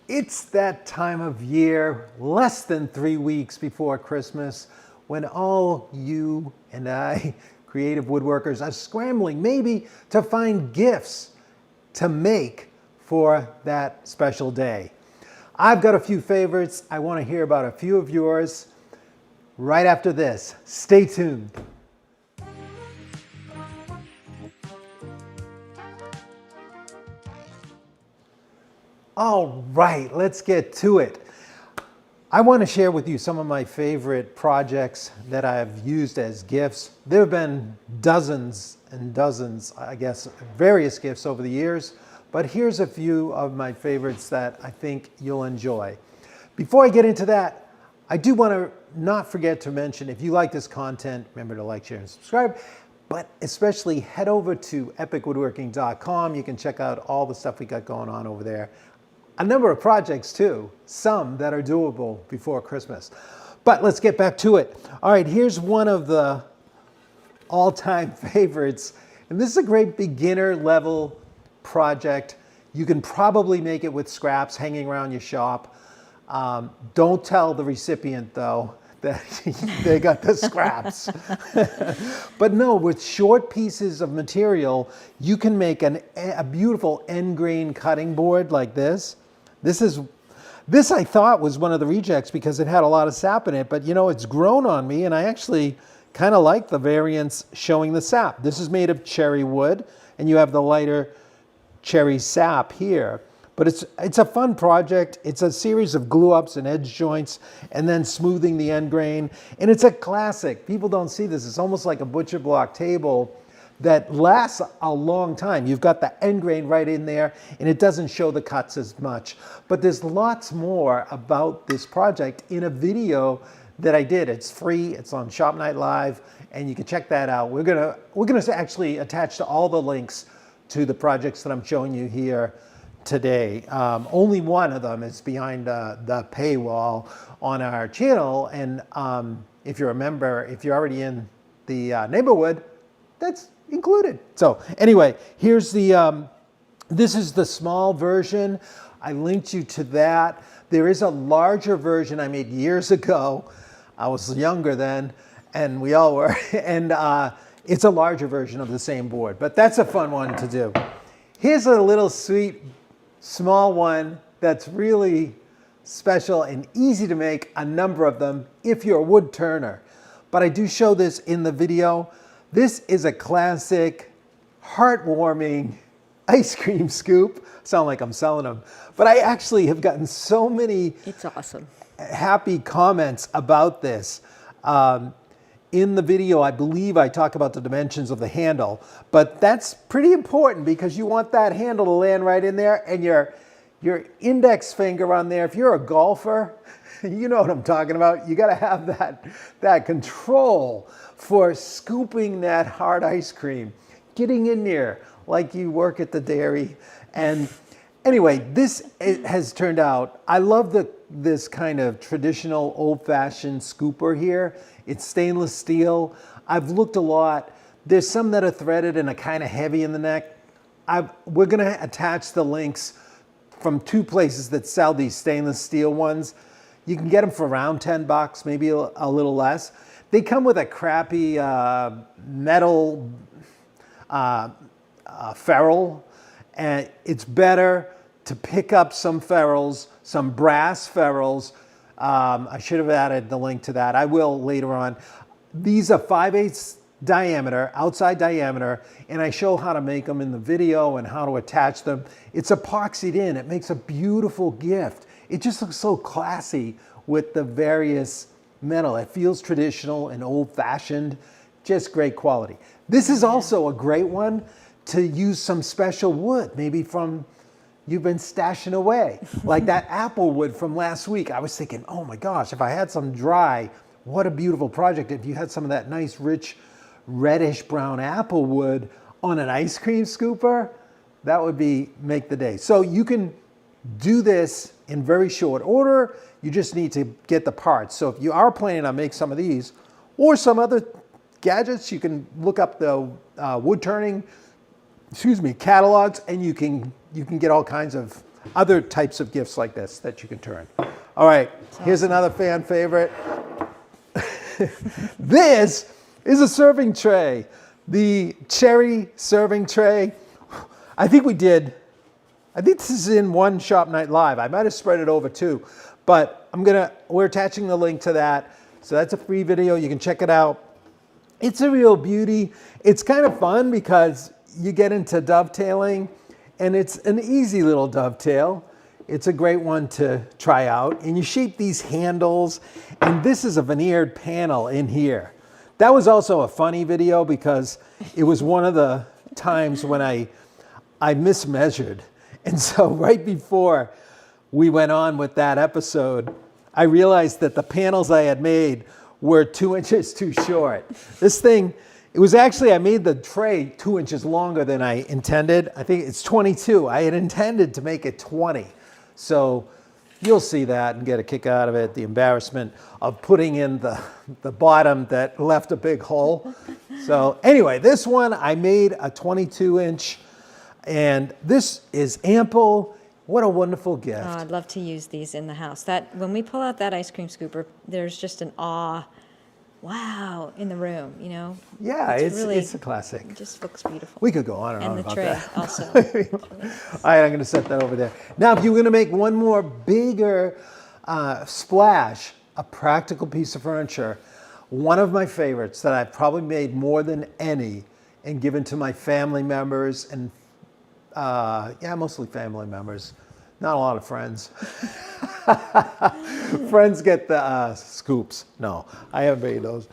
It's that time of year, less than 3 weeks before Christmas, when all you and I, creative woodworkers, are scrambling maybe to find gifts to make for that special day. I've got a few favorites. I want to hear about a few of yours right after this. Stay tuned. All right, let's get to it. I want to share with you some of my favorite projects that I've used as gifts. There have been dozens and dozens, I guess, various gifts over the years, but here's a few of my favorites that I think you'll enjoy. Before I get into that, I do want to not forget to mention, if you like this content, remember to like, share, and subscribe, but especially head over to epicwoodworking.com. You can check out all the stuff we got going on over there. A number of projects too, some that are doable before Christmas. But let's get back to it. All right, here's one of the all-time favorites. And this is a great beginner level project. You can probably make it with scraps hanging around your shop. Don't tell the recipient though that they got the scraps. But no, with short pieces of material, you can make a beautiful end grain cutting board like this. This I thought was one of the rejects because it had a lot of sap in it, but you know, it's grown on me and I actually kind of like the variants showing the sap. This is made of cherry wood and you have the lighter cherry sap here. But it's a fun project. It's a series of glue ups and edge joints and then smoothing the end grain. And it's a classic. People don't see this. It's almost like a butcher block table that lasts a long time. You've got the end grain right in there and it doesn't show the cuts as much. But there's lots more about this project in a video that I did. It's free, it's on Shop Night Live, and you can check that out. We're gonna actually attach to all the links to the projects that I'm showing you here today. Only one of them is behind the paywall on our channel. And if you're a member, if you're already in the neighborhood, that's included. So anyway, here's this is the small version. I linked you to that. There is a larger version I made years ago. I was younger then, and we all were. And it's a larger version of the same board, but that's a fun one to do. Here's a little sweet, small one that's really special and easy to make, a number of them if you're a wood turner. But I do show this in the video. This is a classic, heartwarming ice cream scoop. Sound like I'm selling them. But I actually have gotten so many It's awesome. happy comments about this. In the video, I believe I talk about the dimensions of the handle, but that's pretty important because you want that handle to land right in there and your index finger on there. If you're a golfer, you know what I'm talking about. You got to have that control for scooping that hard ice cream, getting in there like you work at the dairy. And anyway, it has turned out, I love this kind of traditional old-fashioned scooper here. It's stainless steel. I've looked a lot. There's some that are threaded and are kind of heavy in the neck. We're gonna attach the links from two places that sell these stainless steel ones. You can get them for around 10 bucks, maybe a little less. They come with a crappy metal ferrule, and it's better to pick up some ferrules, some brass ferrules. I should have added the link to that. I will later on. These are 5/8 diameter, outside diameter, and I show how to make them in the video and how to attach them. It's epoxied in. It makes a beautiful gift. It just looks so classy with the various metal. It feels traditional and old-fashioned, just great quality. This is also a great one to use some special wood, maybe from you've been stashing away, like that apple wood from last week. I was thinking, oh my gosh, if I had some dry, what a beautiful project. If you had some of that nice, rich, reddish brown apple wood on an ice cream scooper, that would make the day. So you can do this in very short order. You just need to get the parts. So if you are planning on making some of these or some other gadgets, you can look up the wood turning catalogs, and you can get all kinds of other types of gifts like this that you can turn. All right, here's another fan favorite. This is a serving tray, the cherry serving tray. I think this is in one Shop Night Live. I might have spread it over too, but we're attaching the link to that. So that's a free video. You can check it out. It's a real beauty. It's kind of fun because you get into dovetailing, and it's an easy little dovetail. It's a great one to try out. And you shape these handles, and this is a veneered panel in here. That was also a funny video because it was one of the times when I mismeasured. And so right before we went on with that episode, I realized that the panels I had made were 2 inches too short. This thing, it was actually, I made the tray 2 inches longer than I intended. I think it's 22. I had intended to make it 20. So you'll see that and get a kick out of it, the embarrassment of putting in the bottom that left a big hole. So anyway, this one I made a 22 inch, and this is ample. What a wonderful gift. Oh, I'd love to use these in the house. When we pull out that ice cream scooper, there's just an wow in the room, you know? Yeah, it's a classic. It just looks beautiful. We could go on and on about that. And the tray also. All right, I'm going to set that over there. Now, if you're going to make one more bigger splash, a practical piece of furniture, one of my favorites that I've probably made more than any and given to my family members and mostly family members. Not a lot of friends. Friends get the scoops. No, I haven't made those.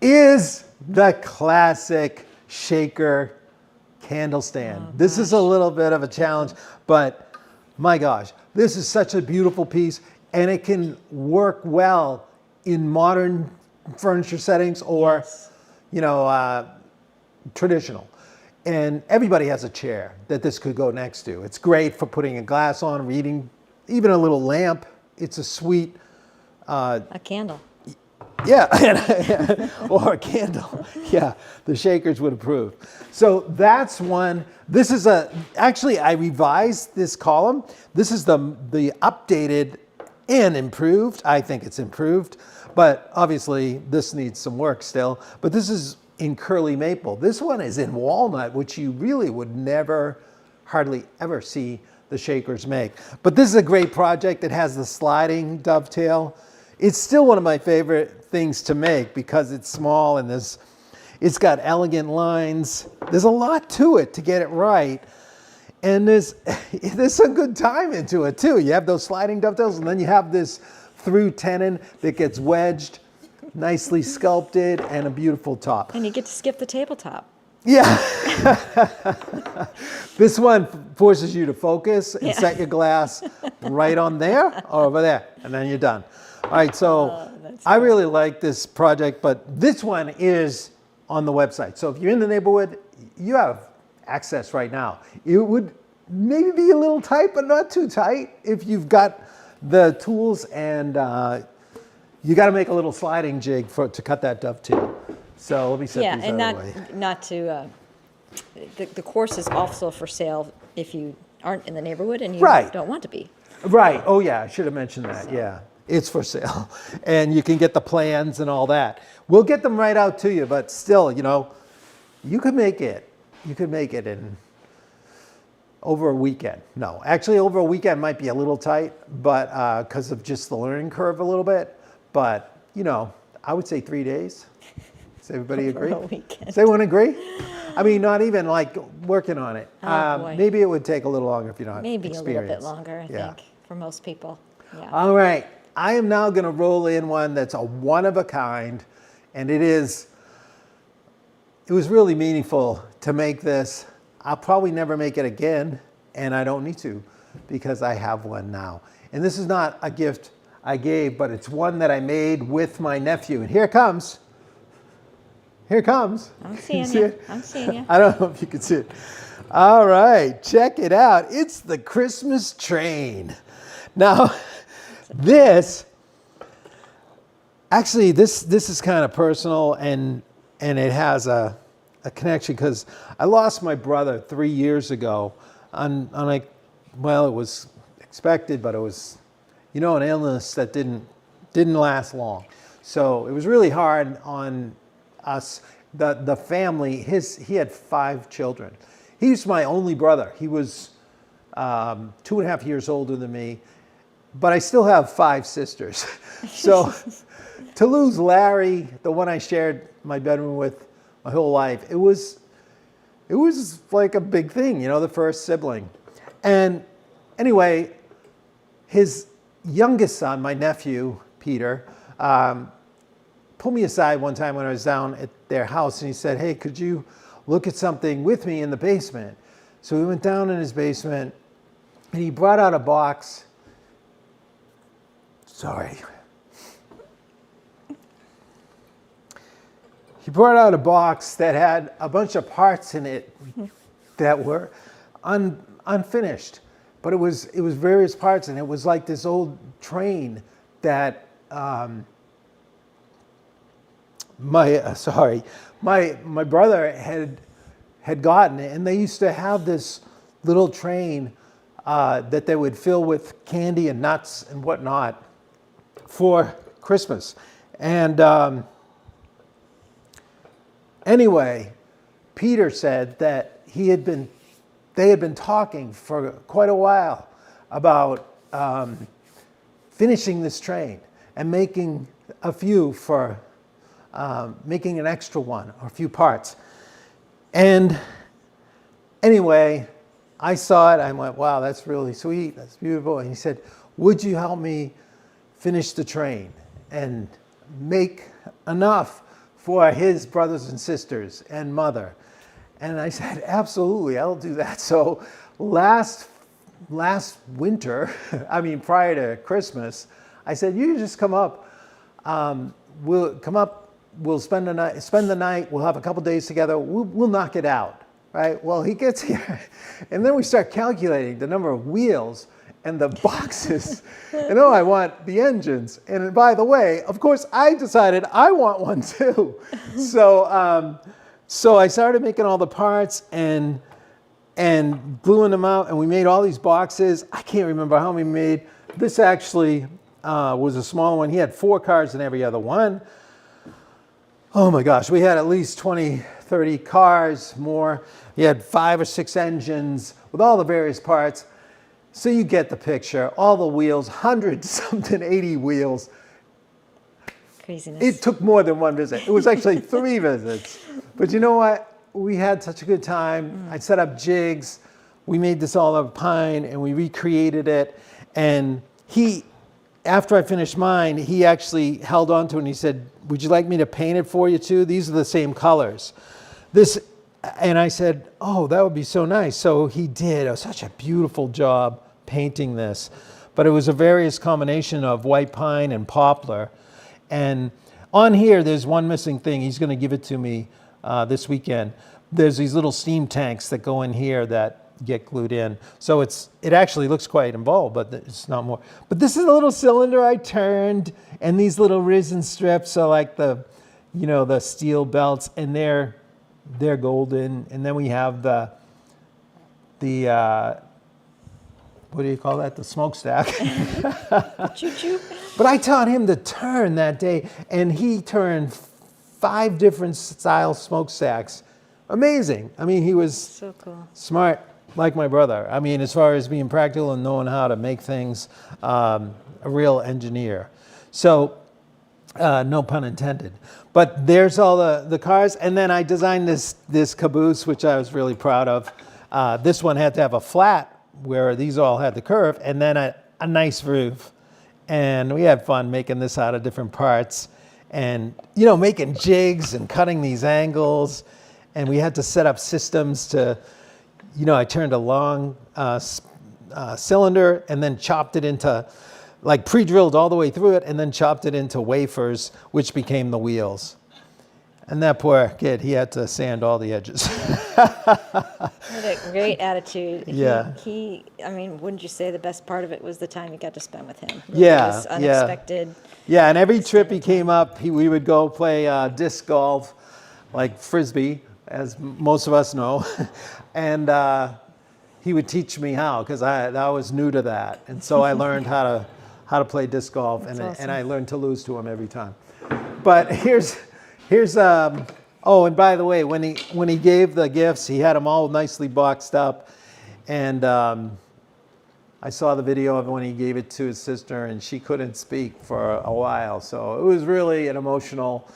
Is the classic shaker candle stand. Oh, this is a little bit of a challenge, but my gosh, this is such a beautiful piece, and it can work well in modern furniture settings or, traditional. And everybody has a chair that this could go next to. It's great for putting a glass on, reading, even a little lamp. It's a sweet... a candle. Yeah, or a candle. Yeah, the Shakers would approve. So that's one. This is actually, I revised this column. This is the updated and improved. I think it's improved, but obviously this needs some work still. But this is in curly maple. This one is in walnut, which you really would hardly ever see the Shakers make. But this is a great project. It has the sliding dovetail. It's still one of my favorite things to make because it's small and it's got elegant lines. There's a lot to it to get it right. And there's some good time into it too. You have those sliding dovetails, and then you have this through tenon that gets wedged, nicely sculpted, and a beautiful top. And you get to skip the tabletop. Yeah. This one forces you to focus and set your glass right on there or over there, and then you're done. All right, so I really like this project, but this one is on the website. So if you're in the neighborhood, you have access right now. It would maybe be a little tight, but not too tight if you've got the tools, and you got to make a little sliding jig to cut that dovetail. So let me set these out of the way. Not to, the course is also for sale if you aren't in the neighborhood and you don't want to be. Right. Oh yeah, I should have mentioned that. Yeah, it's for sale, and you can get the plans and all that. We'll get them right out to you, but still, you could make it. You could make it in over a weekend. No, actually, over a weekend might be a little tight, but because of just the learning curve a little bit. But I would say 3 days. Does everybody agree? Does everyone agree? I mean, not even like working on it. Maybe it would take a little longer if you're not experienced. Maybe a little bit longer, I think, for most people. Yeah. All right. I am now going to roll in one that's a one of a kind, and it was really meaningful to make this. I'll probably never make it again, and I don't need to because I have one now. And this is not a gift I gave, but it's one that I made with my nephew. And here it comes. Here it comes. I'm seeing you. I'm seeing you. I don't know if you can see it. All right, check it out. It's the Christmas train. Now, this is kind of personal, and it has a connection because I lost my brother 3 years ago it was expected, but it was, an illness that didn't last long. So it was really hard on us, the family. He had 5 children. He's my only brother. He was 2.5 years older than me, but I still have 5 sisters. So to lose Larry, the one I shared my bedroom with my whole life, it was like a big thing, the first sibling. And anyway, his youngest son, my nephew, Peter, pulled me aside one time when I was down at their house, and he said, "Hey, could you look at something with me in the basement?" So we went down in his basement, and he brought out a box. Sorry. He brought out a box that had a bunch of parts in it that were unfinished, but it was various parts, and it was like this old train that my brother had gotten, and they used to have this little train that they would fill with candy and nuts and whatnot for Christmas. And anyway, Peter said that they had been talking for quite a while about finishing this train and making a few for making an extra one or a few parts. And anyway, I saw it. I went, "Wow, that's really sweet. That's beautiful." And he said, "Would you help me finish the train and make enough for his brothers and sisters and mother?" And I said, "Absolutely, I'll do that." So last winter, prior to Christmas, I said, "You just come up. We'll come up. We'll spend the night. We'll have a couple days together. We'll knock it out." Right? Well, he gets here, and then we start calculating the number of wheels and the boxes. And I want the engines. And by the way, of course, I decided I want one too. So I started making all the parts and gluing them out, and we made all these boxes. I can't remember how many we made. This actually was a small one. He had 4 cars in every other one. Oh my gosh, we had at least 20, 30 cars more. He had 5 or 6 engines with all the various parts. So you get the picture. All the wheels, 180 wheels. Craziness. It took more than one visit. It was actually 3 visits. But you know what? We had such a good time. I set up jigs. We made this all out of pine, and we recreated it. And after I finished mine, he actually held on to it, and he said, "Would you like me to paint it for you too? These are the same colors." And I said, "Oh, that would be so nice." So he did. It was such a beautiful job painting this. But it was a various combination of white pine and poplar. And on here, there's one missing thing. He's going to give it to me this weekend. There's these little steam tanks that go in here that get glued in. So it actually looks quite involved, but it's not more. But this is a little cylinder I turned, and these little resin strips are like the steel belts, and they're golden. And then we have the what do you call that? The smokestack. Choo-choo. But I taught him to turn that day, and he turned 5 different style smokestacks. Amazing. He was So cool. Smart, like my brother. As far as being practical and knowing how to make things, a real engineer. So, no pun intended. But there's all the cars, and then I designed this caboose, which I was really proud of. This one had to have a flat, where these all had the curve, and then a nice roof. And we had fun making this out of different parts, and making jigs and cutting these angles. And we had to set up systems to, I turned a long cylinder and then chopped it into, like pre-drilled all the way through it, and then chopped it into wafers, which became the wheels. And that poor kid, he had to sand all the edges. What a great attitude. Yeah. Wouldn't you say the best part of it was the time you got to spend with him? Yeah, It was unexpected. Yeah, and every trip he came up, we would go play disc golf, like Frisbee, as most of us know. And he would teach me how, because I was new to that. And so I learned how to play disc golf, and awesome. I learned to lose to him every time. But here's oh, and by the way, when he gave the gifts, he had them all nicely boxed up, and I saw the video of when he gave it to his sister, and she couldn't speak for a while. So it was really an emotional.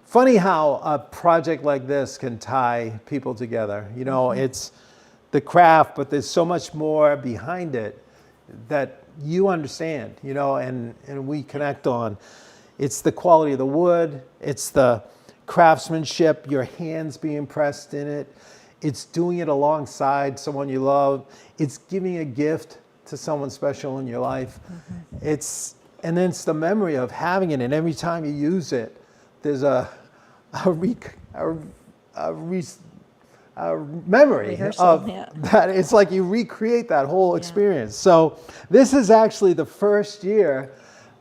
Funny how a project like this can tie people together. You know, it's the craft, but there's so much more behind it that you understand, you know, and we connect on. It's the quality of the wood, it's the craftsmanship, your hands being pressed in it, it's doing it alongside someone you love, it's giving a gift to someone special in your life. And then it's the memory of having it, and every time you use it, there's a memory Rehearsal, of yeah. that. It's like you recreate that whole experience. So this is actually the first year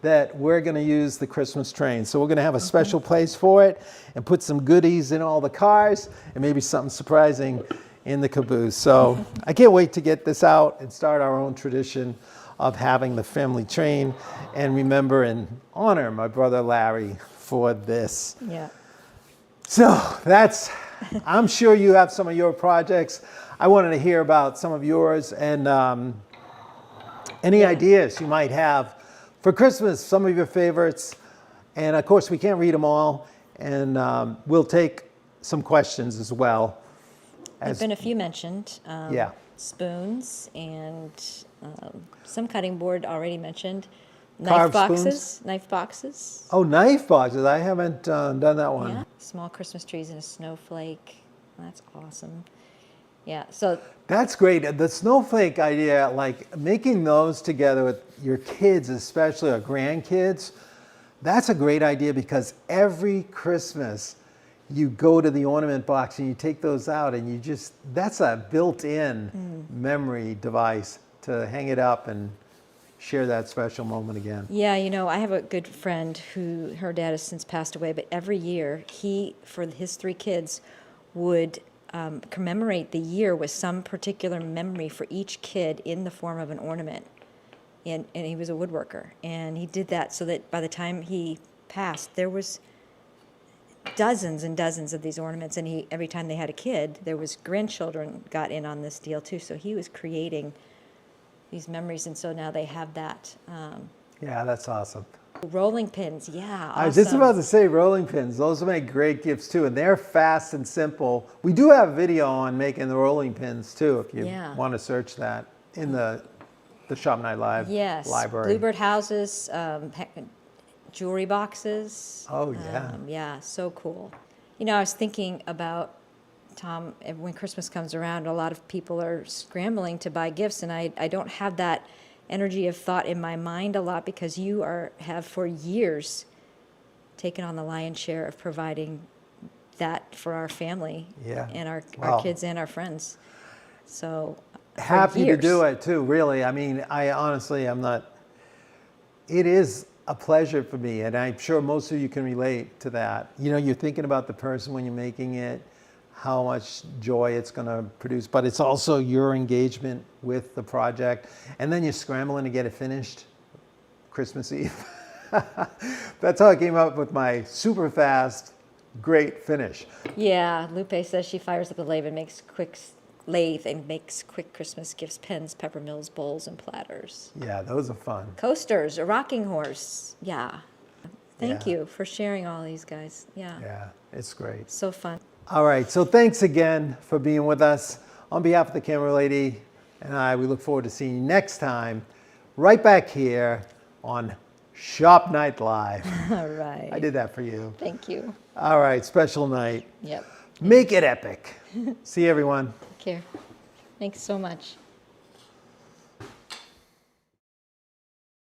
that we're going to use the Christmas train. So we're going to have a special place for it and put some goodies in all the cars and maybe something surprising in the caboose. So I can't wait to get this out and start our own tradition of having the family train, and remember and honor my brother Larry for this. Yeah. So I'm sure you have some of your projects. I wanted to hear about some of yours, and any ideas you might have for Christmas, some of your favorites. And of course, we can't read them all, and we'll take some questions as well. There've been a few mentioned. Yeah. Spoons and some cutting board already mentioned. Carved Knife boxes. spoons? Knife boxes. Oh, knife boxes. I haven't done that one. Yeah. Small Christmas trees and a snowflake. That's awesome. Yeah. So That's great. The snowflake idea, like making those together with your kids, especially or grandkids, that's a great idea, because every Christmas you go to the ornament box and you take those out, and that's a built-in memory device to hang it up and share that special moment again. yeah, you know, I have a good friend who her dad has since passed away, but every year he, for his 3 kids, would commemorate the year with some particular memory for each kid in the form of an ornament. And he was a woodworker, and he did that so that by the time he passed, there was dozens and dozens of these ornaments, and every time they had a kid, there was grandchildren got in on this deal too. So he was creating these memories, and so now they have that. Yeah, that's awesome. Rolling pins, yeah, awesome. I was just about to say rolling pins. Those make great gifts too, and they're fast and simple. We do have video on making the rolling pins too, if you want to search that in the Shop Night Live library. Bluebird houses, jewelry boxes. Oh, yeah. Yeah, so cool. You know, I was thinking about, Tom, when Christmas comes around, a lot of people are scrambling to buy gifts, and I don't have that energy of thought in my mind a lot, because you have for years taken on the lion's share of providing that for our family and our kids and our friends. So happy to do it too, really. I mean, I honestly, it is a pleasure for me, and I'm sure most of you can relate to that. You know, you're thinking about the person when you're making it, how much joy it's going to produce, but it's also your engagement with the project, and then you're scrambling to get it finished Christmas Eve. That's how I came up with my super fast, great finish. Yeah, Lupe says she fires up the lathe and makes quick Christmas gifts, pens, peppermills, bowls, and platters. Yeah, those are fun. Coasters, a rocking horse. Yeah. Thank you for sharing all these, guys. Yeah. Yeah, it's great. So fun. All right, so thanks again for being with us. On behalf of the camera lady and I, we look forward to seeing you next time, right back here on Shop Night Live. All right. I did that for you. Thank you. All right, special night. Yep. Make it epic. See you, everyone. Take care. Thanks so much.